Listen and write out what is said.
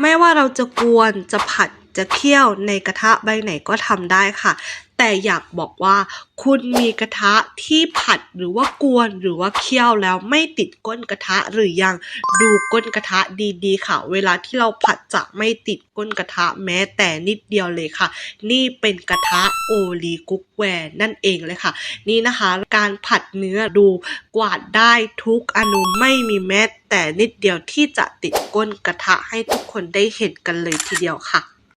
ไม่ว่าเราจะกวนจะผัดจะเคี่ยวในกระทะใบไหนก็ทำได้ค่ะแต่อยากบอกว่าคุณมีกระทะที่ผัดหรือว่ากวนหรือว่าเคี่ยวแล้วไม่ติดก้นกระทะหรือยังดูก้นกระทะดีๆค่ะเวลาที่เราผัดจะไม่ติดก้นกระทะแม้แต่นิดเดียวเลยค่ะนี่เป็นกระทะโอลีคุกแวร์นั่นเองเลยค่ะนี่นะคะการผัดเนื้อดูกวาดได้ทุกอนูไม่มีแม้แต่นิดเดียวที่จะติดก้นกระทะให้ทุกคนได้เห็นกันเลยทีเดียวค่ะ